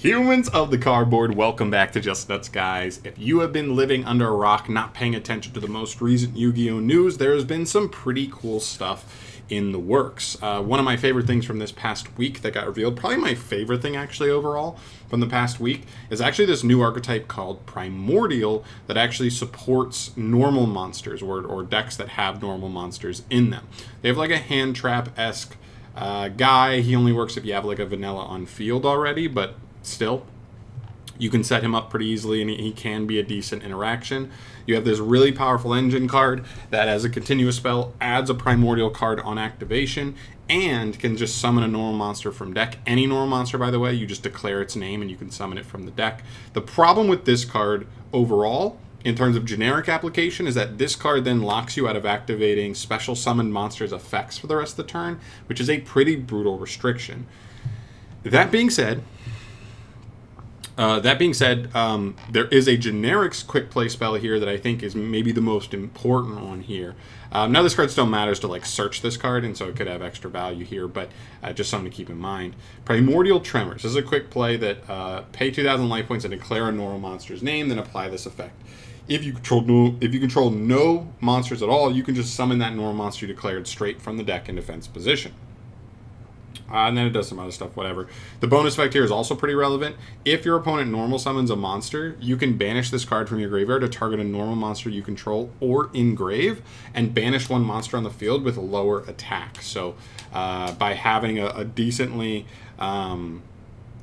Humans of the cardboard, welcome back to Just Nuts, guys. If you have been living under a rock, not paying attention to the most recent Yu-Gi-Oh! News, there has been some pretty cool stuff in the works. One of my favorite things from this past week that got revealed, probably my favorite thing actually overall from the past week, is actually this new archetype called Primordial that actually supports normal monsters or decks that have normal monsters in them. They have like a hand trap-esque guy. He only works if you have like a vanilla on field already, but still, you can set him up pretty easily and he can be a decent interaction. You have this really powerful engine card that as a continuous spell adds a primordial card on activation and can just summon a normal monster from deck. Any normal monster, by the way, you just declare its name and you can summon it from the deck. The problem with this card overall, in terms of generic application, is that this card then locks you out of activating special summoned monsters' effects for the rest of the turn, which is a pretty brutal restriction. That being said, there is a generic quick play spell here that I think is maybe the most important one here. Now this card still matters to like search this card, and so it could have extra value here, but just something to keep in mind. Primordial Tremors. This is a quick play that pay 2,000 life points and declare a normal monster's name, then apply this effect. If you control no monsters at all, you can just summon that normal monster you declared straight from the deck in defense position. And then it does some other stuff, whatever. The bonus effect here is also pretty relevant. If your opponent normal summons a monster, you can banish this card from your graveyard to target a normal monster you control or engrave, and banish one monster on the field with lower attack. So by having a decently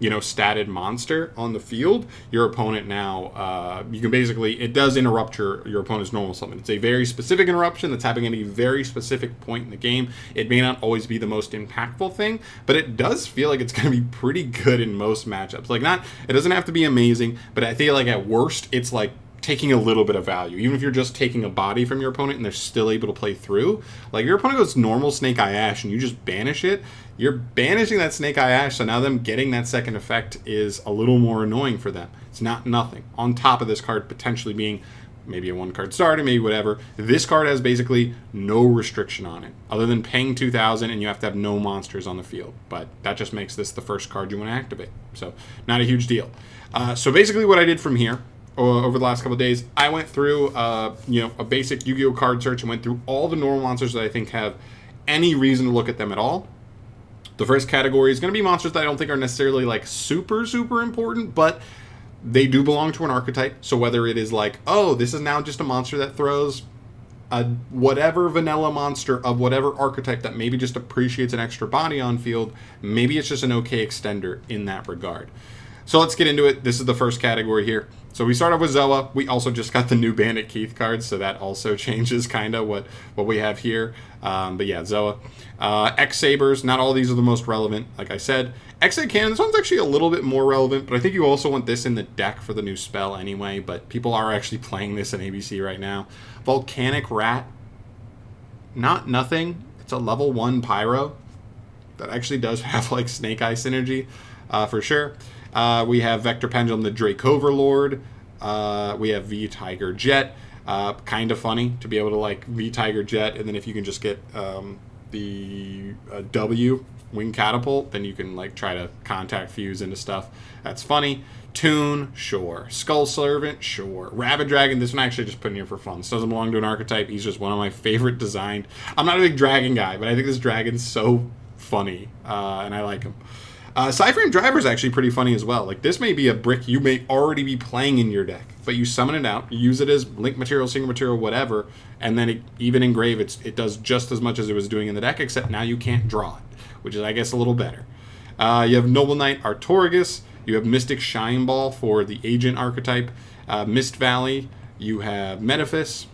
statted monster on the field, your opponent now, you can basically, it does interrupt your opponent's normal summon. It's a very specific interruption that's happening at a very specific point in the game. It may not always be the most impactful thing, but it does feel like it's going to be pretty good in most matchups. It doesn't have to be amazing, but I feel like at worst, it's like taking a little bit of value. Even if you're just taking a body from your opponent and they're still able to play through, like your opponent goes normal Snake Eye Ash and you just banish it, you're banishing that Snake Eye Ash, so now them getting that second effect is a little more annoying for them. It's not nothing. On top of this card potentially being maybe a one-card starter, maybe whatever, this card has basically no restriction on it, other than paying 2,000 and you have to have no monsters on the field. But that just makes this the first card you want to activate. So not a huge deal. So basically what I did from here, over the last couple of days, I went through a basic Yu-Gi-Oh card search and went through all the normal monsters that I think have any reason to look at them at all. The first category is going to be monsters that I don't think are necessarily like super important, but they do belong to an archetype. So whether it is like, oh, this is now just a monster that throws a whatever vanilla monster of whatever archetype that maybe just appreciates an extra body on field, maybe it's just an okay extender in that regard. So let's get into it. This is the first category here. So we start off with Zoa. We also just got the new Bandit Keith cards, so that also changes kind of what we have here. But yeah, Zoa. X-Sabers, not all these are the most relevant, like I said. X-Ray Cannon, this one's actually a little bit more relevant, but I think you also want this in the deck for the new spell anyway, but people are actually playing this in ABC right now. Volcanic Rat, not nothing. It's a level 1 Pyro that actually does have like Snake Eye synergy for sure. We have Vector Pendulum, the Drake Overlord. We have V Tiger Jet. Kind of funny to be able to like V Tiger Jet, and then if you can just get the W Wing Catapult, then you can like try to contact fuse into stuff. That's funny. Toon, sure. Skull Servant, sure. Rabid Dragon, this one I actually just put in here for fun. This doesn't belong to an archetype. He's just one of my favorite designed. I'm not a big dragon guy, but I think this dragon's so funny, and I like him. Cyframe Driver is actually pretty funny as well. Like, this may be a brick you may already be playing in your deck, but you summon it out, you use it as link material, single material, whatever, and then even engrave, it does just as much as it was doing in the deck, except now you can't draw it, which is, I guess, a little better. You have Noble Knight Artorigus. You have Mystic Shine Ball for the Agent archetype. Mist Valley. You have Metaphys.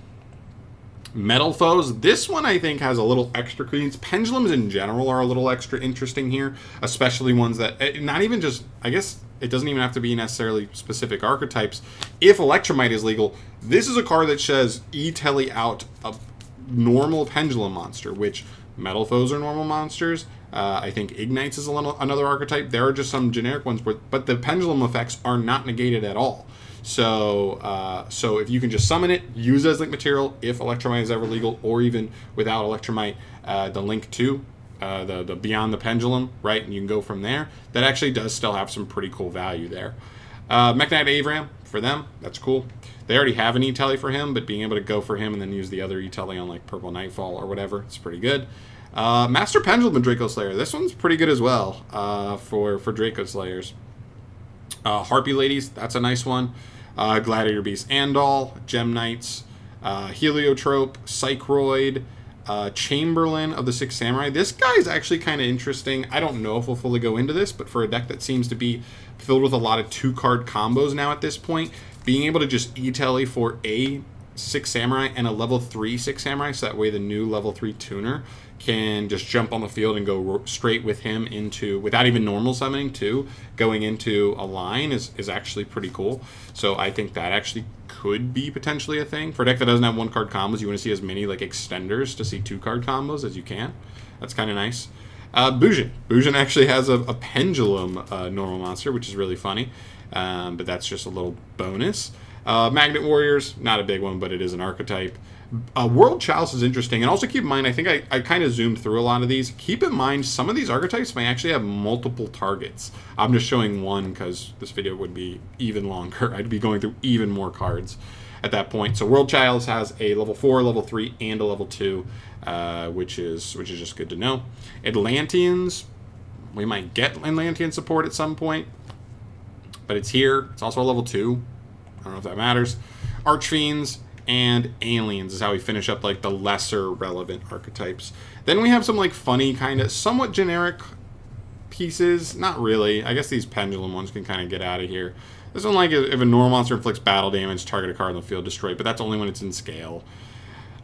Metal Foes. This one I think has a little extra credence. Pendulums in general are a little extra interesting here, especially ones that, not even just, I guess it doesn't even have to be necessarily specific archetypes. If Electromite is legal, this is a card that says E-Telly out a normal Pendulum monster, which Metal Foes are normal monsters. I think Ignites is another archetype. There are just some generic ones, but the Pendulum effects are not negated at all. So if you can just summon it, use it as link material if Electromite is ever legal, or even without Electromite, the link to the Beyond the Pendulum, right? And you can go from there. That actually does still have some pretty cool value there. Mech Knight Avram, for them, that's cool. They already have an E-Telly for him, but being able to go for him and then use the other E-Telly on like Purple Nightfall or whatever, it's pretty good. Master Pendulum and Draco Slayer. This one's pretty good as well for Draco Slayers. Harpy Ladies, that's a nice one. Gladiator Beast Andal, Gem Knights, Heliotrope, Psychroid, Chamberlain of the Six Samurai. This guy is actually kind of interesting. I don't know if we'll fully go into this, but for a deck that seems to be filled with a lot of 2-card combos now at this point, being able to just E-Telly for a Six Samurai and a level 3 Six Samurai, so that way the new level 3 tuner can just jump on the field and go straight with him into, without even normal summoning too, going into a line is actually pretty cool. So I think that actually could be potentially a thing. For a deck that doesn't have 1-card combos, you want to see as many like extenders to see 2-card combos as you can. That's kind of nice. Bujin. Bujin actually has a pendulum normal monster, which is really funny. But that's just a little bonus. Magnet Warriors, not a big one, but it is an archetype. World Chalice is interesting, and also keep in mind, I think I kind of zoomed through a lot of these. Keep in mind, some of these archetypes may actually have multiple targets. I'm just showing one because this video would be even longer. I'd be going through even more cards at that point. So World Chalice has a level 4, level 3, and a level 2, which is just good to know. Atlanteans, we might get Atlantean support at some point, but it's here. It's also a level 2. I don't know if that matters. Archfiends and Aliens is how we finish up like the lesser relevant archetypes. Then we have some like funny kind of somewhat generic pieces. Not really. I guess these pendulum ones can kind of get out of here. This one, like, if a normal monster inflicts battle damage, target a card on the field, destroy it, but that's only when it's in scale.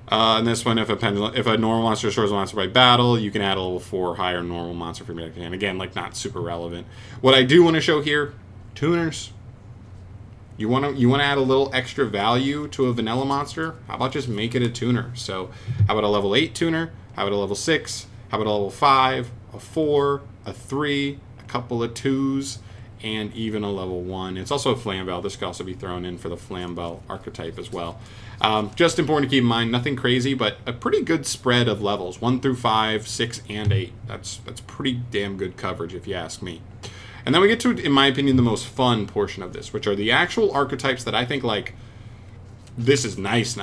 And this one, if a normal monster destroys a monster by battle, you can add a level 4 or higher normal monster from your deck. And again, like, not super relevant. What I do want to show here, tuners. You want to add a little extra value to a vanilla monster? How about just make it a tuner? So how about a level 8 tuner? How about a level 6? How about a level 5? A 4? A 3? A couple of 2s? And even a level 1. It's also a Flambeau. This could also be thrown in for the Flambeau archetype as well. Just important to keep in mind, nothing crazy, but a pretty good spread of levels. 1 through 5, 6, and 8. That's pretty damn good coverage if you ask me. And then we get to, in my opinion, the most fun portion of this, which are the actual archetypes that I think, like, this is nice.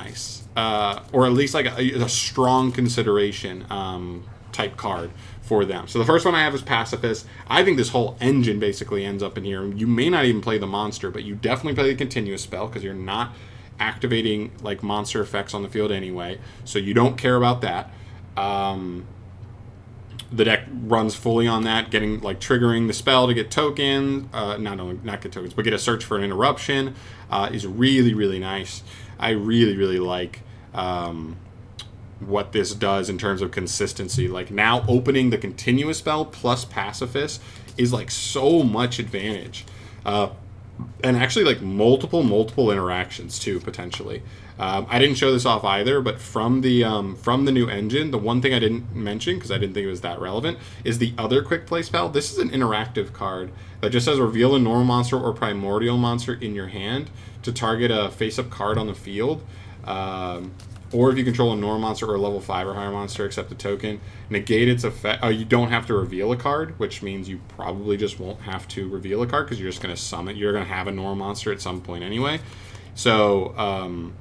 Or at least, like, a strong consideration type card for them. So the first one I have is Pacifist. I think this whole engine basically ends up in here. You may not even play the monster, but you definitely play the continuous spell because you're not activating, like, monster effects on the field anyway. So you don't care about that. The deck runs fully on that, getting, like, triggering the spell to get tokens, not get tokens, but get a search for an interruption is really, really nice. I really, really like what this does in terms of consistency. Like, now opening the continuous spell plus Pacifist is, like, so much advantage. And actually, like, multiple interactions too, potentially. I didn't show this off either, but from the new engine, the one thing I didn't mention because I didn't think it was that relevant is the other quick play spell. This is an interactive card that just says reveal a normal monster or primordial monster in your hand to target a face-up card on the field. Or if you control a normal monster or a level 5 or higher monster, accept a token, negate its effect. You don't have to reveal a card, which means you probably just won't have to reveal a card because you're just going to summon. You're going to have a normal monster at some point anyway. So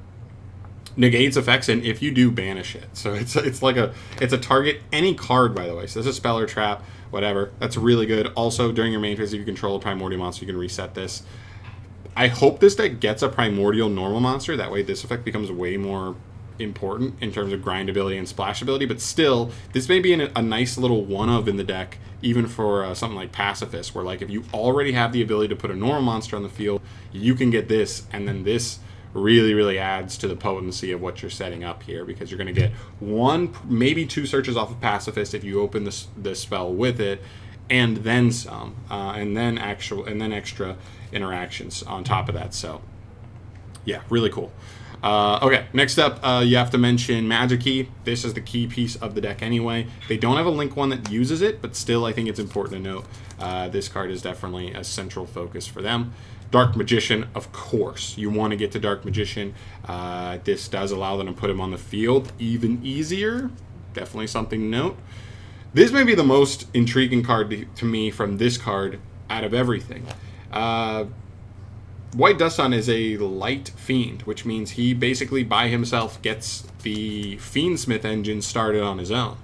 negates effects, and if you do, banish it. So it's a target any card, by the way. So this is a spell or trap, whatever. That's really good. Also, during your main phase, if you control a primordial monster, you can reset this. I hope this deck gets a primordial normal monster. That way, this effect becomes way more important in terms of grindability and splashability, but still, this may be a nice little one-of in the deck, even for something like Pacifist, where, like, if you already have the ability to put a normal monster on the field, you can get this, and then this really adds to the potency of what you're setting up here, because you're going to get 1, maybe 2 searches off of Pacifist if you open this spell with it, and then some, and then extra interactions on top of that. So yeah, really cool. Okay, next up, you have to mention Magic Key. This is the key piece of the deck anyway. They don't have a Link one that uses it, but still I think it's important to note this card is definitely a central focus for them. Dark Magician, of course. You want to get to Dark Magician. This does allow them to put him on the field even easier. Definitely something to note. This may be the most intriguing card to me from this card out of everything. White Dust Sun is a light fiend, which means he basically by himself gets the Fiendsmith engine started on his own,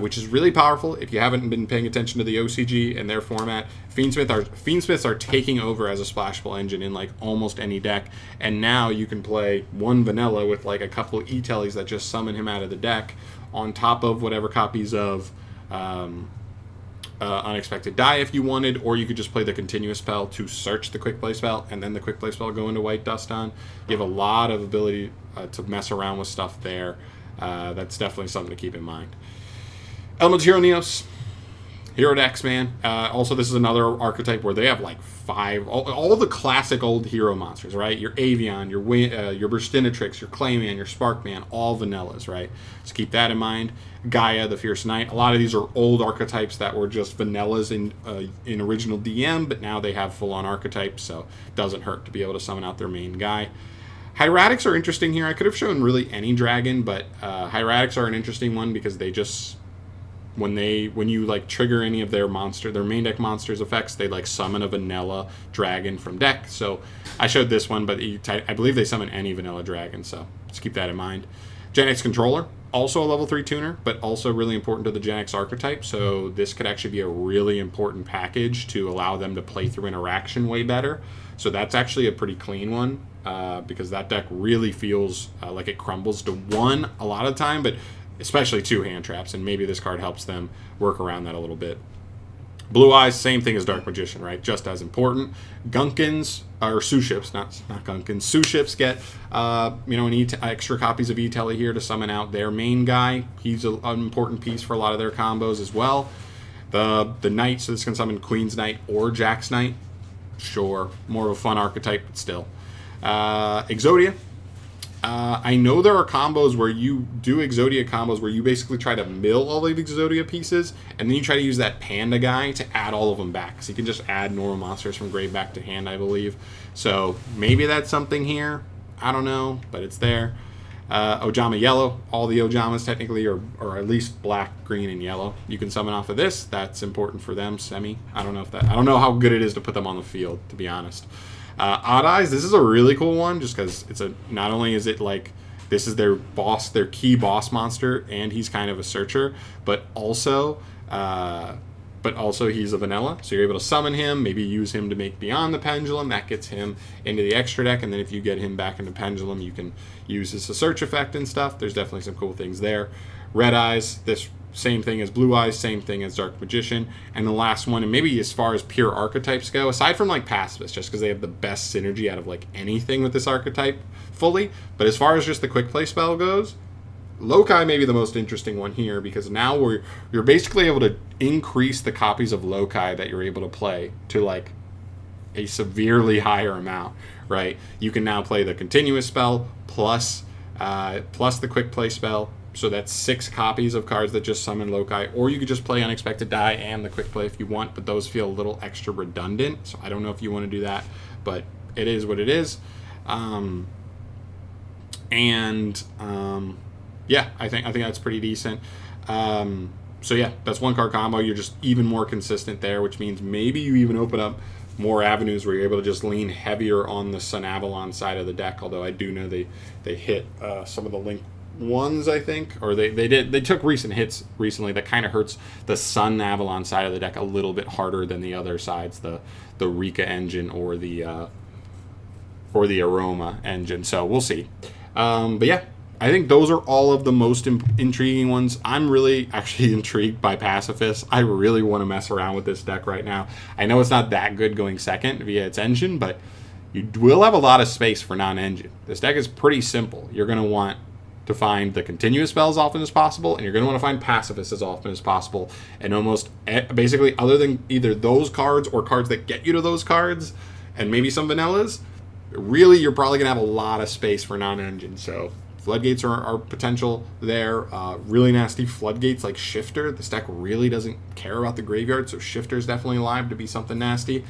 which is really powerful. If you haven't been paying attention to the OCG and their format, Fiendsmiths are taking over as a splashable engine in like almost any deck, and now you can play one vanilla with like a couple of E-Tellies that just summon him out of the deck on top of whatever copies of Unexpected Die if you wanted, or you could just play the continuous spell to search the quick play spell, and then the quick play spell go into White Dust on. You have a lot of ability to mess around with stuff there. That's definitely something to keep in mind. Elemental Hero Neos. Hero decks, man. Also, this is another archetype where they have like all the classic old hero monsters, right? Your Avian, your Burstinatrix, your Clayman, your Sparkman, all vanillas, right? So keep that in mind. Gaia, the Fierce Knight. A lot of these are old archetypes that were just vanillas in original DM, but now they have full-on archetypes, so it doesn't hurt to be able to summon out their main guy. Hieratics are interesting here. I could have shown really any dragon, but Hieratics are an interesting one because they just... When you like trigger any of their main deck monsters effects, they like summon a vanilla dragon from deck. So I showed this one, but I believe they summon any vanilla dragon, so let's keep that in mind. Gen X Controller, also a level 3 tuner, but also really important to the Gen X archetype, so this could actually be a really important package to allow them to play through interaction way better. So that's actually a pretty clean one, because that deck really feels like it crumbles to 1 a lot of the time, but especially 2 hand traps, and maybe this card helps them work around that a little bit. Blue Eyes, same thing as Dark Magician, right? Just as important. Gunkins, or Sue-ships, not Gunkins, Sue-ships get, extra copies of E-Telly here to summon out their main guy. He's an important piece for a lot of their combos as well. The Knight, so this can summon Queen's Knight or Jack's Knight. Sure, more of a fun archetype, but still. Exodia. I know there are combos where you do Exodia combos where you basically try to mill all of the Exodia pieces, and then you try to use that Panda guy to add all of them back. So you can just add normal monsters from grave back to hand, I believe. So maybe that's something here. I don't know, but it's there. Ojama Yellow. All the Ojamas technically are at least black, green, and yellow. You can summon off of this. That's important for them. Semi. I don't know how good it is to put them on the field, to be honest. Odd Eyes, this is a really cool one just because not only is it like this is their key boss monster, and he's kind of a searcher, but also he's a vanilla, so you're able to summon him, maybe use him to make Beyond the Pendulum. That gets him into the extra deck, and then if you get him back into Pendulum, you can use this as a search effect and stuff. There's definitely some cool things there. Red Eyes, this same thing as Blue Eyes, same thing as Dark Magician. And the last one, and maybe as far as pure archetypes go, aside from like Pacifist, just because they have the best synergy out of like anything with this archetype fully, but as far as just the quick play spell goes, Lokai may be the most interesting one here, because now you're basically able to increase the copies of Lokai that you're able to play to like a severely higher amount, right? You can now play the continuous spell plus the quick play spell. So that's 6 copies of cards that just summon Lokai, or you could just play Unexpected Die and the quick play if you want, but those feel a little extra redundant, so I don't know if you want to do that, but it is what it is. Yeah, I think that's pretty decent. So yeah, that's 1 card combo. You're just even more consistent there, which means maybe you even open up more avenues where you're able to just lean heavier on the Sun Avalon side of the deck, although I do know they hit some of the Link ones, I think, or they took recent hits recently that kind of hurts the Sun Avalon side of the deck a little bit harder than the other sides, the Rika engine or the Aroma engine. So we'll see. But yeah, I think those are all of the most intriguing ones. I'm really actually intrigued by Pacifist. I really want to mess around with this deck right now. I know it's not that good going second via its engine, but you will have a lot of space for non-engine. This deck is pretty simple. You're going to want to find the continuous spell as often as possible, and you're going to want to find Pacifist as often as possible, and almost basically other than either those cards or cards that get you to those cards, and maybe some vanillas, really you're probably going to have a lot of space for non-engine. So Floodgates are potential there. Really nasty Floodgates like Shifter. This deck really doesn't care about the graveyard, so Shifter's definitely live to be something nasty.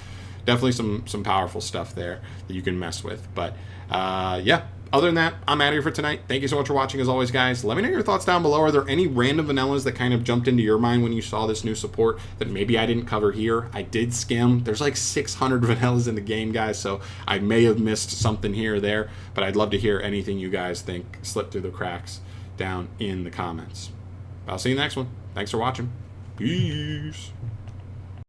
Definitely some powerful stuff there that you can mess with. But yeah, other than that, I'm out of here for tonight. Thank you so much for watching, as always, guys. Let me know your thoughts down below. Are there any random vanillas that kind of jumped into your mind when you saw this new support that maybe I didn't cover here? I did skim. There's like 600 vanillas in the game, guys, so I may have missed something here or there, but I'd love to hear anything you guys think slipped through the cracks down in the comments. I'll see you in the next one. Thanks for watching. Peace.